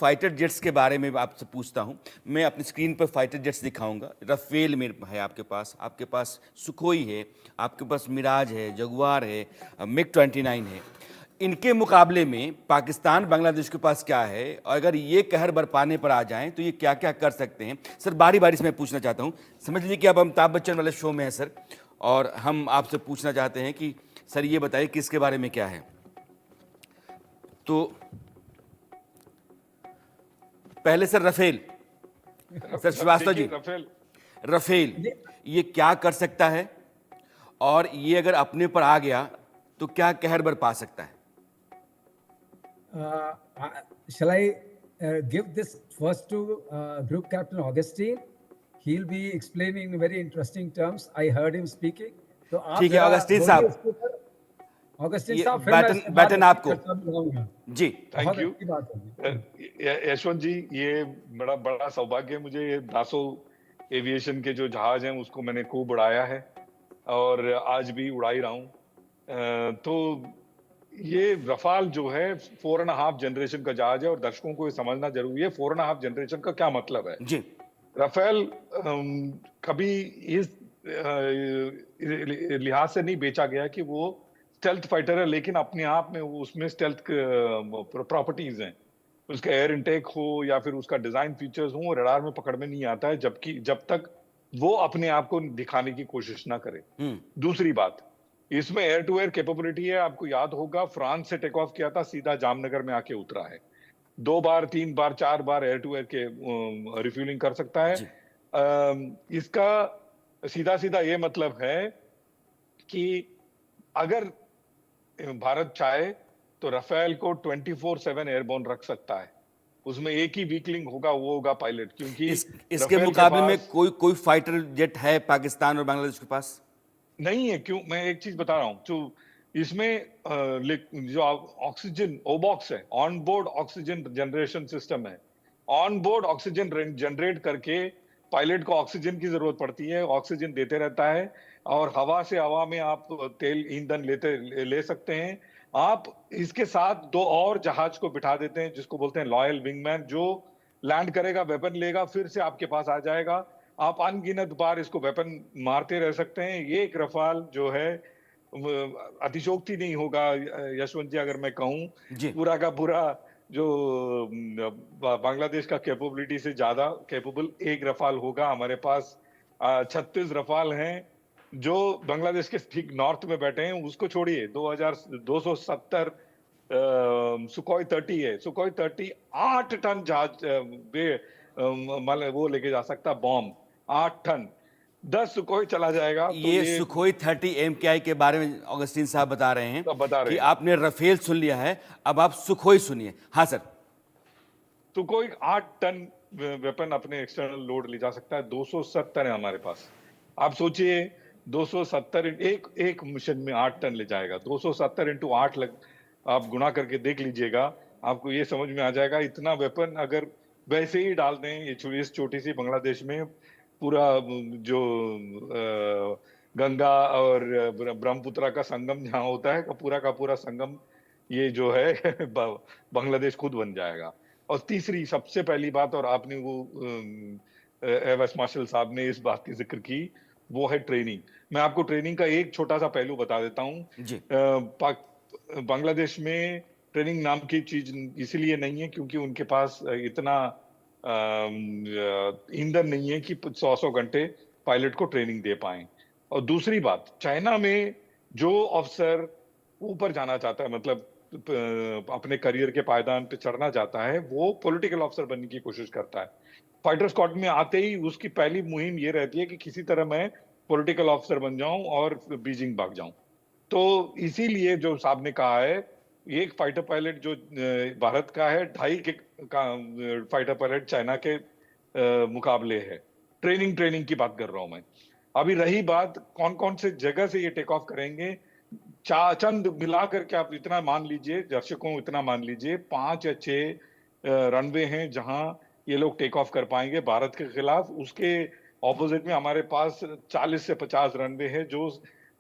Fighter jets के बारे में आपसे पूछता हूं। मैं अपनी स्क्रीन पर फाइटर जेट्स दिखाऊंगा। राफेल में है आपके पास सुखोई है, आपके पास मिराज है, जगुआर है, मिग 29 है। इनके मुकाबले में पाकिस्तान बांग्लादेश के पास क्या है, और अगर ये कहर बरपाने पर आ जाएं तो ये क्या क्या कर सकते हैं? सर बारी बारी से मैं पूछना चाहता हूं। समझ लीजिए कि अब अमिताभ बच्चन वाले शो में है सर, और हम आपसे पूछना चाहते हैं कि सर ये बताइए किसके बारे में क्या है। तो पहले sir Rafale, sir Srivastava ji, देखिए रफेल राफेल ये क्या कर सकता है, और ये अगर अपने पर आ गया तो क्या कहर बरपा सकता है? Uh, shall I give this first to Group Captain Augustine? He'll be explaining in very interesting terms. I heard him speaking. तो आप ठीक है जरा ऑगस्टीन बोलिए साहब, उसके ऊपर। ऑगस्टिन ये साहब, फिर मैं इसके बाद बैटन अपनी आपको चर्चा में लाऊंगा। जी। थैंक बहुत यू अच्छी बात होगी। यशवंत जी, ये बड़ा बड़ा सौभाग्य है मुझे। ये दासो एविएशन के जो जहाज हैं उसको मैंने खूब उड़ाया है और आज भी उड़ा ही रहा हूँ। तो ये रफाल जो है 4.5 जनरेशन का जहाज है और दर्शकों को ये समझना जरूरी है 4.5 जनरेशन का क्या मतलब है। जी राफेल कभी इस लिहाज से नहीं बेचा गया कि वो स्टेल्थ फाइटर है, लेकिन अपने आप में उसमें स्टेल्थ प्रॉपर्टीज हैं। उसका एयर इनटेक हो या फिर उसका डिजाइन फीचर्स हो, रडार में पकड़ में नहीं आता है जब तक वो अपने आप को दिखाने की कोशिश ना करे। दूसरी बात, इसमें एयर टू एयर कैपेबिलिटी है। आपको याद होगा फ्रांस से टेक ऑफ किया था, सीधा जामनगर में आके उतरा है। 2 बार 3 बार 4 बार एयर टू एयर के रिफ्यूलिंग कर सकता है। जी इसका सीधा सीधा ये मतलब है कि अगर भारत चाहे तो राफेल को 24/7 एयरबोर्न रख सकता है। उसमें एक ही वीकलिंग होगा, वो होगा पायलट, क्योंकि इसके राफेल के मुकाबले में पास कोई फाइटर जेट है पाकिस्तान और बांग्लादेश के पास? नहीं है। क्यों? मैं एक चीज बता रहा हूं। तो इसमें जो ऑक्सीजन ओबॉक्स है, on board oxygen generation system है। ऑन बोर्ड ऑक्सीजन जनरेट करके पायलट को ऑक्सीजन की जरूरत पड़ती है, ऑक्सीजन देते रहता है और हवा से हवा में आप तेल ईंधन ले सकते हैं। आप इसके साथ 2 और जहाज को बिठा देते हैं जिसको बोलते हैं लॉयल विंगमैन, जो लैंड करेगा, वेपन लेगा, फिर से आपके पास आ जाएगा। आप अनगिनत बार इसको वेपन मारते रह सकते हैं। ये एक रफाल जो है अतिशोक्ति नहीं होगा यशवंत जी, अगर मैं कहूं जी पूरा का पूरा जो बांग्लादेश का कैपेबिलिटी से ज्यादा कैपेबल एक रफाल होगा। हमारे पास 36 रफाल हैं जो बांग्लादेश के ठीक नॉर्थ में बैठे हैं। उसको छोड़िए, 2270 सुखोई 30 है। सुखोई 30 8 टन जहाज वो लेके जा सकता, बॉम्ब 8 टन। 10 सुखोई चला जाएगा तो ये ये सुखोई 30 MKI के बारे में ऑगस्टीन साहब बता रहे हैं सब बता रहे कि हैं। आपने राफेल सुन लिया है, अब आप सुखोई सुनिए। हाँ सर। सुखोई 8 टन वेपन अपने एक्सटर्नल लोड ले जा सकता है। 270 है हमारे पास। आप सोचिए 270 एक मिशन में 8 टन ले जाएगा। 270 इंटू 8 आप गुणा करके देख लीजिएगा, आपको ये समझ में आ जाएगा। इतना वेपन अगर वैसे ही डाल दें ये इस छोटी सी बांग्लादेश में, पूरा जो गंगा और ब्रह्मपुत्र का संगम जहां होता है, का पूरा संगम ये जो है बांग्लादेश खुद बन जाएगा। और तीसरी सबसे पहली बात, और आपने वो एयर वाइस मार्शल साहब ने इस बात की जिक्र की, वो है ट्रेनिंग। मैं आपको ट्रेनिंग का एक छोटा सा पहलू बता देता हूँ। जी बांग्लादेश में ट्रेनिंग नाम की चीज इसीलिए नहीं है क्योंकि उनके पास इतना ईंधन नहीं है कि 100 घंटे पायलट को ट्रेनिंग दे पाए। और दूसरी बात, चाइना में जो अफसर ऊपर जाना चाहता है, मतलब अपने करियर के पायदान पे चढ़ना चाहता है, वो पॉलिटिकल ऑफिसर बनने की कोशिश करता है। फाइटर स्क्वाड में आते ही उसकी पहली मुहिम ये रहती है कि किसी तरह मैं पॉलिटिकल ऑफिसर बन जाऊं और बीजिंग भाग जाऊं। तो इसीलिए जो साहब ने कहा है, एक फाइटर पायलट जो भारत का है, 2.5 का फाइटर पायलट चाइना के मुकाबले है। ट्रेनिंग की बात कर रहा हूं मैं। अभी रही बात कौन कौन से जगह से ये टेक ऑफ करेंगे, चंद मिला करके आप इतना मान लीजिए, दर्शकों इतना मान लीजिए, 5 या 6 रनवे हैं जहां ये लोग टेक ऑफ कर पाएंगे भारत के खिलाफ। उसके ऑपोजिट में हमारे पास 40 से 50 रनवे है जो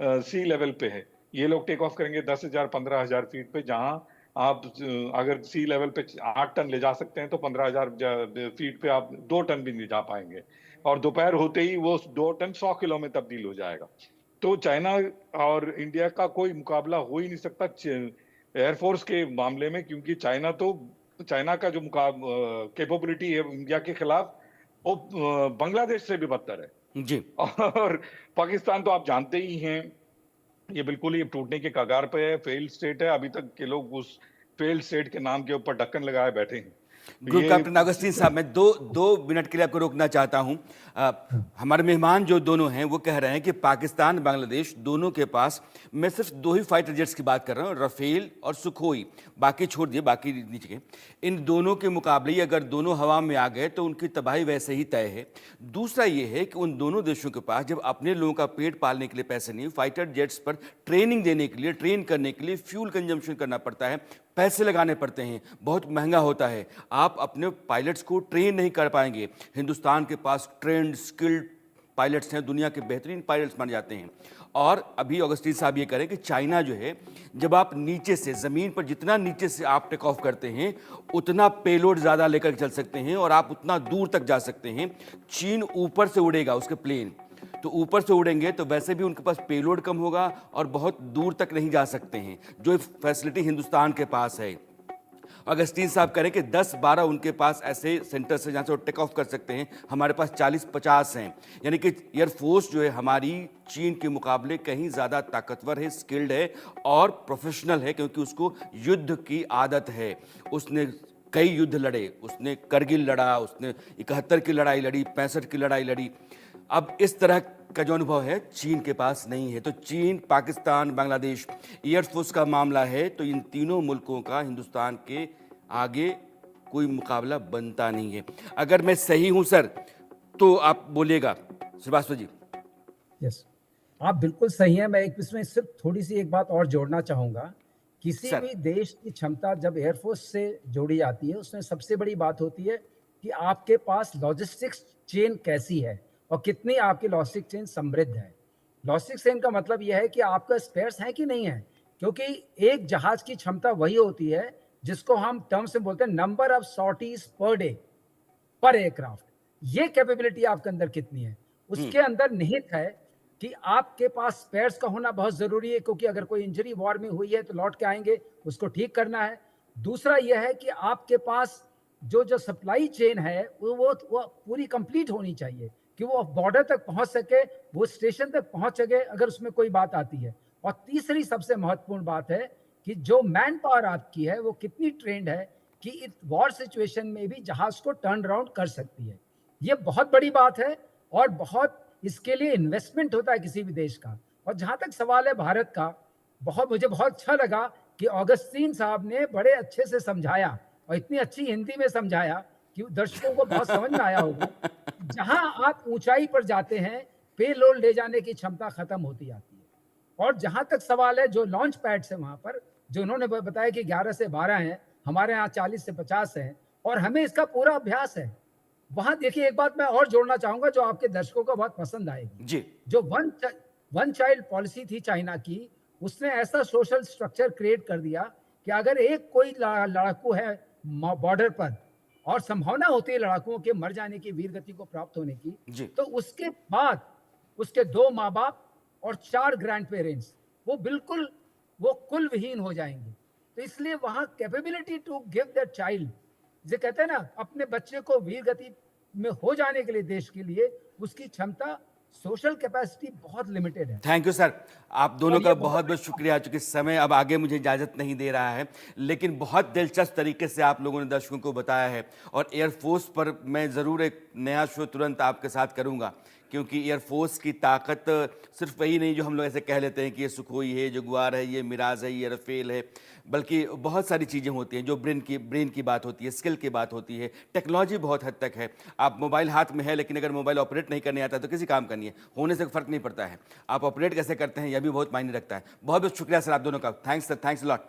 सी लेवल पे है। ये लोग टेक ऑफ करेंगे 10,000 15,000 फीट पे, जहां आप अगर सी लेवल पे 8 टन ले जा सकते हैं तो 15,000 फीट पे आप 2 टन भी नहीं जा पाएंगे, और दोपहर होते ही वो 2 टन 100 किलो में तब्दील हो जाएगा। तो चाइना और इंडिया का कोई मुकाबला हो ही नहीं सकता एयरफोर्स के मामले में, क्योंकि चाइना का जो कैपेबिलिटी है इंडिया के खिलाफ, वो बांग्लादेश से भी बदतर है। जी। और पाकिस्तान तो आप जानते ही हैं, ये बिल्कुल ही टूटने के कगार पे है, फेल्ड स्टेट है। अभी तक के लोग उस फेल्ड स्टेट के नाम के ऊपर ढक्कन लगाए बैठे हैं। ग्रुप ये कैप्टन अगस्तीन साहब, मैं दो मिनट के लिए आपको रोकना चाहता हूं। हमारे मेहमान जो दोनों हैं वो कह रहे हैं कि पाकिस्तान बांग्लादेश दोनों के पास, मैं सिर्फ 2 ही फाइटर जेट्स की बात कर रहा हूं, राफेल और सुखोई, बाकी छोड़ दिए, बाकी नीचे के। इन दोनों के मुकाबले ही अगर दोनों हवा में आ गए तो उनकी तबाही वैसे ही तय है। दूसरा ये है कि उन दोनों देशों के पास जब अपने लोगों का पेट पालने के लिए पैसे नहीं, फाइटर जेट्स पर ट्रेनिंग देने के लिए, ट्रेन करने के लिए फ्यूल कंजम्पशन करना पड़ता है, पैसे लगाने पड़ते हैं, बहुत महंगा होता है। आप अपने पायलट्स को ट्रेन नहीं कर पाएंगे। हिंदुस्तान के पास ट्रेंड स्किल्ड पायलट्स हैं, दुनिया के बेहतरीन पायलट्स माने जाते हैं। और अभी ऑगस्टीन साहब ये करें कि चाइना जो है, जब आप नीचे से, ज़मीन पर जितना नीचे से आप टेक ऑफ करते हैं उतना पेलोड ज़्यादा लेकर चल सकते हैं और आप उतना दूर तक जा सकते हैं। चीन ऊपर से उड़ेगा, उसके प्लेन तो ऊपर से उड़ेंगे तो वैसे भी उनके पास पेलोड कम होगा और बहुत दूर तक नहीं जा सकते हैं, जो फैसिलिटी हिंदुस्तान के पास है। अगस्तीन साहब करें कि 10-12 उनके पास ऐसे सेंटर्स हैं जहाँ से वो टेक ऑफ कर सकते हैं, हमारे पास 40-50 हैं। यानी कि एयरफोर्स जो है हमारी चीन के मुकाबले कहीं ज़्यादा ताकतवर है, स्किल्ड है और प्रोफेशनल है, क्योंकि उसको युद्ध की आदत है। उसने कई युद्ध लड़े, उसने करगिल लड़ा, उसने 71 की लड़ाई लड़ी, 65 की लड़ाई लड़ी। अब इस तरह का जो अनुभव है चीन के पास नहीं है। तो चीन, पाकिस्तान, बांग्लादेश, एयरफोर्स का मामला है तो इन तीनों मुल्कों का हिंदुस्तान के आगे कोई मुकाबला बनता नहीं है। अगर मैं सही हूं सर तो आप बोलिएगा श्रीवास्तव जी। यस, आप बिल्कुल सही हैं। मैं इसमें सिर्फ थोड़ी सी एक बात और जोड़ना चाहूँगा। किसी सर। भी देश की क्षमता जब एयरफोर्स से जोड़ी जाती है, उसमें सबसे बड़ी बात होती है कि आपके पास लॉजिस्टिक्स चेन कैसी है और कितनी आपकी लॉजिस्टिक चेन समृद्ध है। लॉजिस्टिक चेन का मतलब यह है कि आपका स्पेयर्स है कि नहीं है, क्योंकि एक जहाज की क्षमता वही होती है जिसको हम टर्म्स में बोलते हैं number of sorties per day पर एयरक्राफ्ट। ये कैपेबिलिटी आपके अंदर कितनी है, उसके अंदर निहित है कि आपके पास स्पेयर्स का होना बहुत जरूरी है, क्योंकि अगर कोई इंजरी वॉर में हुई है तो लौट के आएंगे, उसको ठीक करना है। दूसरा यह है कि आपके पास जो सप्लाई चेन है वो पूरी कंप्लीट होनी चाहिए कि वो बॉर्डर तक पहुंच सके, वो स्टेशन तक पहुंच सके अगर उसमें कोई बात आती है। और तीसरी सबसे महत्वपूर्ण बात है कि जो मैन पावर आपकी है वो कितनी ट्रेंड है कि इस वॉर सिचुएशन में भी जहाज को टर्न अराउंड कर सकती है। ये बहुत बड़ी बात है और बहुत इसके लिए इन्वेस्टमेंट होता है किसी भी देश का। और जहां तक सवाल है भारत का, मुझे बहुत अच्छा लगा कि ऑगस्टीन साहब ने बड़े अच्छे से समझाया और इतनी अच्छी हिंदी में समझाया कि दर्शकों को बहुत समझ में आया होगा। जहां आप ऊंचाई पर जाते हैं, पे लोड ले जाने की क्षमता खत्म होती जाती है। और जहां तक सवाल है जो लॉन्च पैड्स है वहां पर, जो उन्होंने बताया कि 11 से 12 हैं, हमारे यहाँ 40 से 50 हैं और हमें इसका पूरा अभ्यास है। वहां देखिए, एक बात मैं और जोड़ना चाहूंगा जो आपके दर्शकों को बहुत पसंद आएगी जी। जो वन चाइल्ड पॉलिसी थी चाइना की, उसने ऐसा सोशल स्ट्रक्चर क्रिएट कर दिया कि अगर एक कोई लड़ाकू है बॉर्डर पर और संभावना होती है लड़ाकुओं के मर जाने की, वीर गति को प्राप्त होने की, तो उसके बाद उसके 2 माँ बाप और 4 ग्रैंड पेरेंट्स वो कुल विहीन हो जाएंगे। तो इसलिए वहां capability to give that child, जो कहते हैं ना, अपने बच्चे को वीर गति में हो जाने के लिए देश के लिए उसकी क्षमता, सोशल कैपेसिटी बहुत लिमिटेड है। थैंक यू सर, आप दोनों का बहुत बहुत शुक्रिया। चूंकि समय अब आगे मुझे इजाज़त नहीं दे रहा है, लेकिन बहुत दिलचस्प तरीके से आप लोगों ने दर्शकों को बताया है। और एयरफोर्स पर मैं ज़रूर एक नया शो तुरंत आपके साथ करूंगा, क्योंकि एयरफोर्स की ताकत सिर्फ वही नहीं जो हम लोग ऐसे कह लेते हैं कि ये सुखोई है, जगुआर है, ये मिराज है, ये राफेल है, बल्कि बहुत सारी चीज़ें होती हैं जो ब्रेन की बात होती है, स्किल की बात होती है, टेक्नोलॉजी बहुत हद तक है। आप मोबाइल हाथ में है लेकिन अगर मोबाइल ऑपरेट नहीं करने आता तो किसी काम का नहीं है, होने से फ़र्क नहीं पड़ता है। आप ऑपरेट कैसे करते हैं यह भी बहुत मायने रखता है। बहुत बहुत शुक्रिया सर आप दोनों का। Thanks sir, thanks a lot.